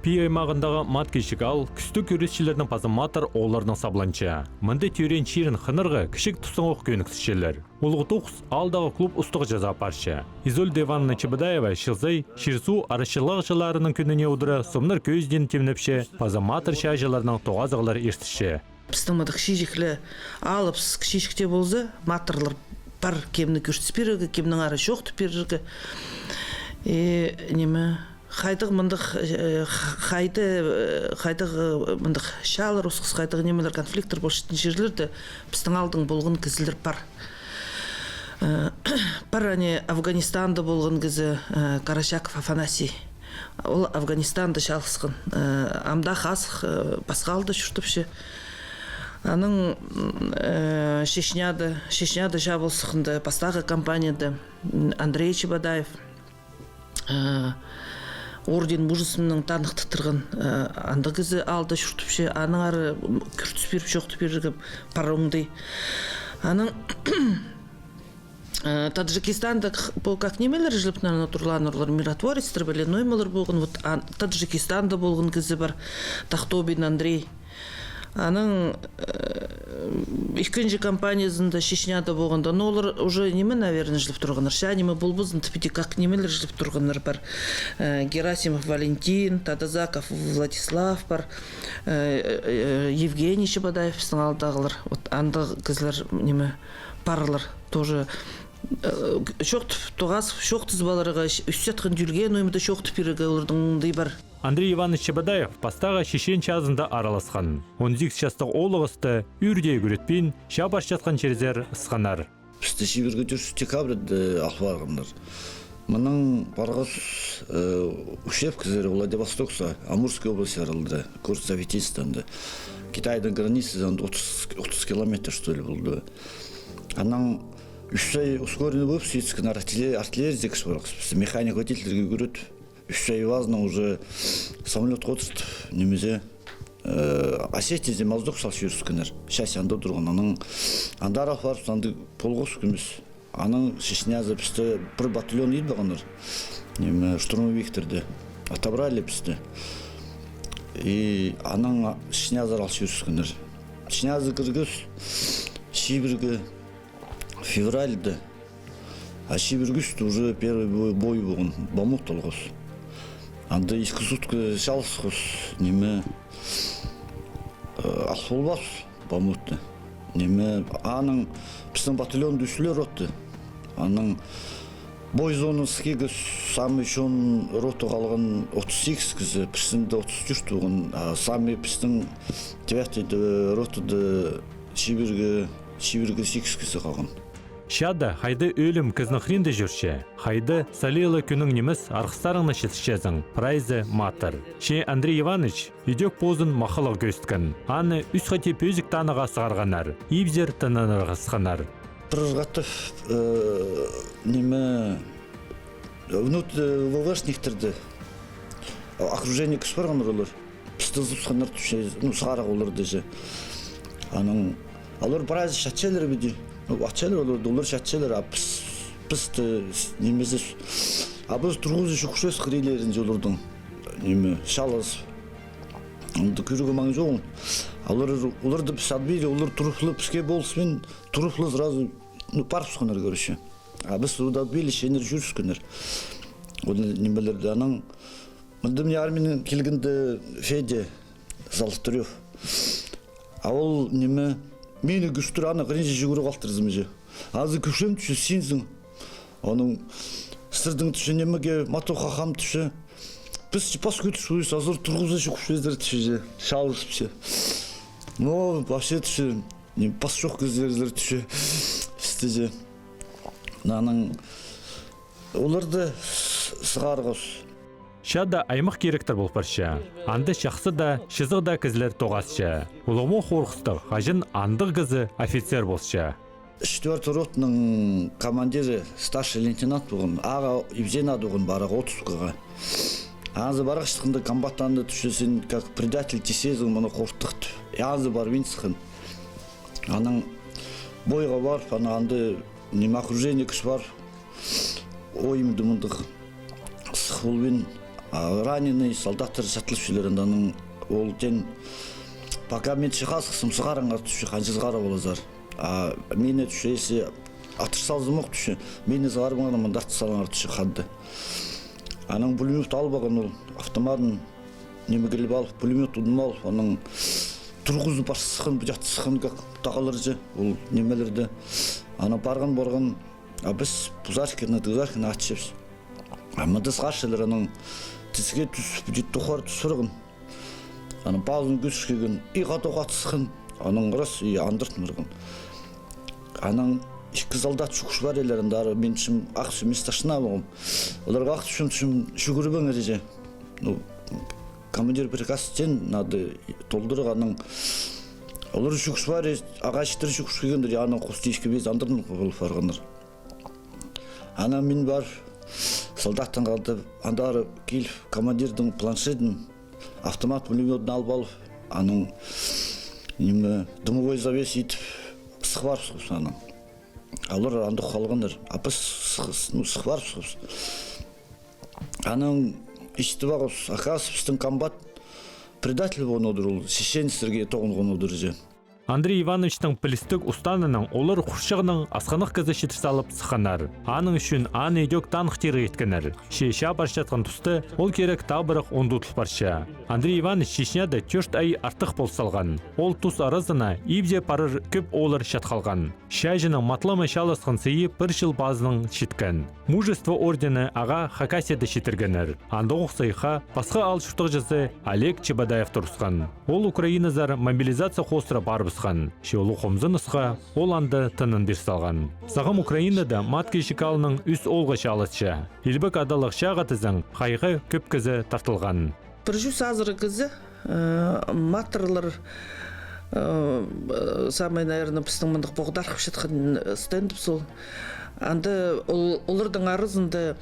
Пи аймағындағы мат кешік ал, күсті көресшілердің пазыматыр олардың сабланча. Мынды тюрен чирін хынырғы кішік тұсын оқ көніксішелер. Олғы тоқс алдағы клуб ұстық жаза парша. Изольда Ивановна Чебадаева шылзай, ширсу арышылық жыларының күніне ұдыры сомныр көзден темнепше, пазыматыр шажыларының тоғазығылар ертіші. Біздің мадық шижіклі алып кішішікте болзы, матырлар бар кемні көрсетпірігі, кемнің ары жоқты пірігі. Немі қайдық мындық мындық шалыр осқыз қайдық немелер конфликттер болшытын жерлерді біздің алдың болғын кізілдер бар. Бар Афганистанда болғын кізі Карачаков Афанасий. Ол Афганистанда шалқысқын. Амда қасық басқа алды жүртіпші. Аның Шешняда жабылсықынды бастағы компанияда Андрей Чебадаев орден мужысының танықты тұрғын аңды кізі алды жүртіпші. Аның ары күртіс беріп жоқты беріп пароңдай. Аның Таджикистанда как немелер жылып натурланурлар миротворец требеленой малар болғын. Таджикистанда болғын кізі бар Тахтобин Андрей. Аның екінші компаниясында Шешняда болғанда, но олар уже неме, наверное, жылып тұрғандар. Ша неме бұл бұзын тіпеде как немелер жылып тұрғандар бар. Герасимов Валентин, Тадазаков Владислав бар, Евгений Чебадаев алдағылар. Анда кізлер неме парылар тоже. Шоқты тоғасып, шоқты збаларға үстетқын жүрген ойымда шоқты пирігі олардың мұндай бар. Андрей Иванович Чебадаев пастағы шешен чазында араласқан. 18 жастық олығысты үрдей көретпен шабаш жатқан черезер ысқанар. Бізді шеберге жүрсі декабрді ақпарғандар. Мұның барғыз үшеп кізері Владивостокса, Амурской области аралды, Курсавитистанды. Китайдың границы 30 километр что ли болды. Анан 3 ай ускоренный болып, сөйтсікен артиллерия зекіш барақсы. Механик водительдерге көреді. 3 ай вазна уже самолет қотырды. Немезе Осетияде маздық сал жүріскенер. Шәсі анда тұрған. Аның андарақ бар, анды полғыз күміз. Аның Шешнязы бізді бір батальон ел бағаныр. Штурмовиктерді отобрали бізді. И аның Шешнязы ал жүріскенер. Шешнязы кіргіз, Шибіргі февральды, а Шибіргісті уже первый бой болған, Бамут толғыз. Анда ескі суткі шалысқыз, неме ақсолбас Бамутты. Неме аның біздің батальон дүшілер отты. Аның бой зонысы кегі самый шон роту қалған 38 кізі, біздіңді 34 туғын. Самый біздің 9 ротуды Шибіргі 8 кізі қалған. Шада хайды өлім кізінің хринді жүрші. Хайды салилы күнің неміз арқыстарыңны шетішезің. Прайзы матыр. Ше Андрей Иванович үйдек позын мақылық көсткін. Аны үс қате пөзік таныға сығарғанар. Ибзер тынынырға сықанар. Проргатов неме ВВшниктерді окружение кіспарғаныр олар. Пісті зұпсқанар түші, сығарақ олар дежі. Аның алар прайзы шатшелер беді. Açılır olur, dolar şatçılar, biz nemizdir. Biz turğuz şüküşüz kırılerince olurdun. Neme şalız. Onda kürüge mangız olun. Onlar da biz adbiri, onlar turuflu püske bolsun, turuflu zrazı parp sıkınar görüşü. Biz orada adbiri şeyler jürüz kınar. O nemelerde anan. Mındım yarminin kilginde şeyde zalıttırıyor. Ol neme meni güçtür ana kırınca jiguru kaltırızmıcı. Azı küçüm tüşü sinzin. Onun sırdın tüşü nemege mato xaxam tüşü. Biz pas götüşüyüz, hazır turğuzı şu kuşvezler tüşü. Şalırız bir şey. No, başı tüşü. Pas çok gözlerler tüşü. İstece. Nanın олар да сығарғыз. Шада аймақ керектір бұл парша. Анды шақсы да, шызық да кізлер тоғасша. Улымы қорқыстық, ғажын андық кізі офицер болша. 4 ротның командирі старший лейтенант болған, аға Евзена болған барағы 30-ға. Азы барақ шықында комбаттанды түшесін, как предатель тесезің мұны қорттықты. Азы бар мен сықын. Аның бойға бар, анды окружение күш бар. Ойымды мұндық сықылбен раненый солдаттар жатылып жүргенде анын ол жен пока мен чыгасым сыгараңар түшү канча сыгара болозар. Мени түшөйсү атыш салзымок түшү. Мени сыгармаган мында салаңар түшү хадды. Анын пулемет албаган ол автоматын неме келип алып пулемет удмал анын тургузуп башсыгын жатсыгын тагалыржы ол немелерде ана барган биз пузарканы ачыбыз. Мында сыгаршылар анын тизге түсүп життухар түсүргөн. Анын баазын көчкөгөн игаток атсыгын анын кырас андыртмыргын. Анын iki soldat çukuş var ellerinde. Ben şimdi akşam istasyona bağım. Onlar akşam şükür ben edeceğim. Komandir prikaz için nadı doldurganın. Onlar çukuş var. Ağaçtır çukuş gegendir. Yani kostişki biz andırın kol farkındır. Ana min var. Soldattan kaldı. Andar kil komandirдің planşetin автомат пулеметін алып алып, анын дымовой завес етіп сықварып сұқыз анын. Алар андық қалғандар, апыс сықварып сұқыз. Анын ішті бағыз, ақас біздің комбат предатель болын одыр ол, шешеністерге тоғынған одыр же. Андрей Ивановичтың пілістік ұстанының олар құшығының асқанық кізі шетір салып сықанар. Аның үшін аны өйдек танық тері еткенер. Шеша баршатқан тұсты ол керек табырық ондутыл барша. Андрей Иванович Чечняда 4 ай артық бол салған. Ол тұс арызына ибзе парыр көп олар шатқалған. Шайжының матлама шалысқын сейі бір жыл базының шеткен. Мужество ордені аға Хакасияда шетіргенер. Андық сайха басқа ал шұртық жазы Олег Чебадаев тұрысқан. Ол Украиназар мобилизация қостыра барбыз. Шеолу қомзынысқа ол анды тынын бір салған. Сағым Украинада матки шикалының үс олғы шалысша. Елбек адалық шағатызың қайғы көп кізі тартылған. Біржус азыры кізі матырлар самай, наверное, біздің мұндық боғдарқып шетқан стендіп сол. Анды олардың арызынды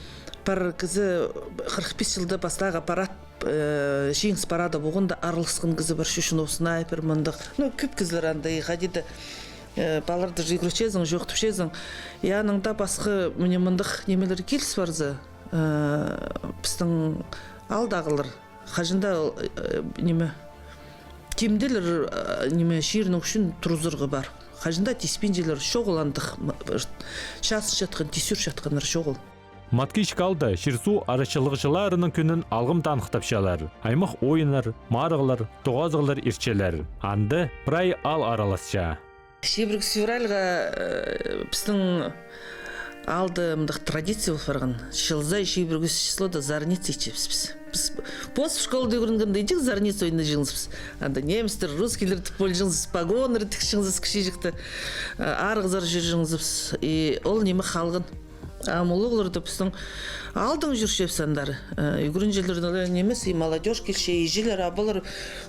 бір кізі 45 жылда бастағы аппарат жеңіс парада болғанда арылысқан кізі бір шүшін снайпер мұндық. Көп кізлер андай қадеді баларды жүгірчезің, жоқтыпшезің. Яныңда басқы мұндық немелер келіс барзы. Біздің алдағылар қажында неме кемделер неме шерінің үшін тұрузырғы бар. Қажында теспенжелер шоғыландық шасы жатқан, тесүр жатқандар шоғыл. Маткиш қалды шырсу арашылықшыларының күнін алғым танықтапшалар. Аймақ ойынар, марығылар, тоғазығылар ирчелер. Анды прай ал араласша. Шебірік февральға біздің алды мұндық традиция болфарған. Шылзай шебірік числода зарница ечепсіз. Біз пост в школы дегірінгенде едік зарница ойында жыңызбыз. Анда немістер, русскийлер тіпол жыңызбыз, погоныр тік жыңызбыз, кіші жықты арғызар жыр жыңызбыз. Ол немі қалғын. Амулығылырды біздің алдың жүршеп сандар. Үйгірін желдерді немес, молодежь келше, ежелер, абылыр.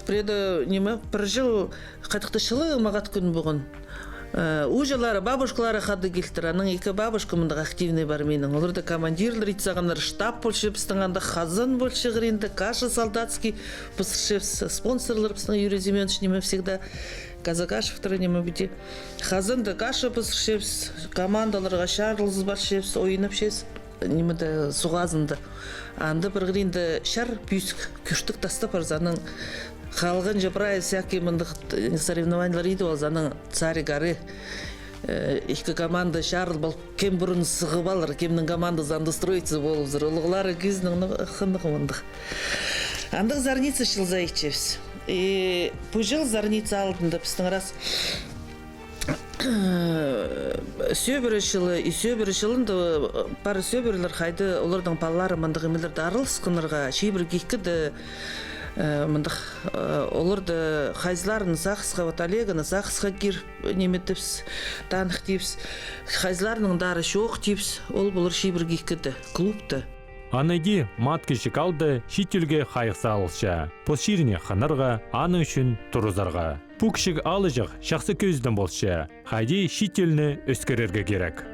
Преді неме, бір жыл қатықты шылы мағат күн бұғын. Ужалары, бабушкалары қады келтір. Аның екі бабушка мұндық активный бар менің. Оларда командирлер итсағандар, штаб больше біздің анда хазан больше ғыринді, каша солдатский, пысыршев спонсорлар біздің Юрий Зименович неме всегда Казакашев неме біде. Хазанды каша пысыршев, командаларға шарлыз баршев, ойынып шез, немеді суғазынды. Анды бір ғыринді шар бүйсік, күштік таста парзаның қалған жапырай всякие мұндық соревнованиялар еді ол заның цари гары. Екі команда шарлы бол, кем бұрын сығып алыр, кемнің команда занды строится болып зыр. Олығылары кезінің қындығы мұндық. Андық зарница шылза ечевіз. Пұжыл зарница алдында біздің рас сөбірі шылы, сөбірі шылында пары сөбірлер қайды олардың балалары мұндық емелерді арылысқынырға, шейбір кейкіді мұндық оларды қайзыларын сақысқа, Олегіні сақысқа кер неметіпс, танық дейпс, қайзыларының дары шоқ дейпс, ол болыр шейбір кейкіді, клубты. Анайди матки шикалды шитюлге қайықса алылша. Посширіне қанырға, аны үшін тұрызарға. Пукшик алыжық шақсы көздің болшы. Хайди шитюлні өскерерге керек.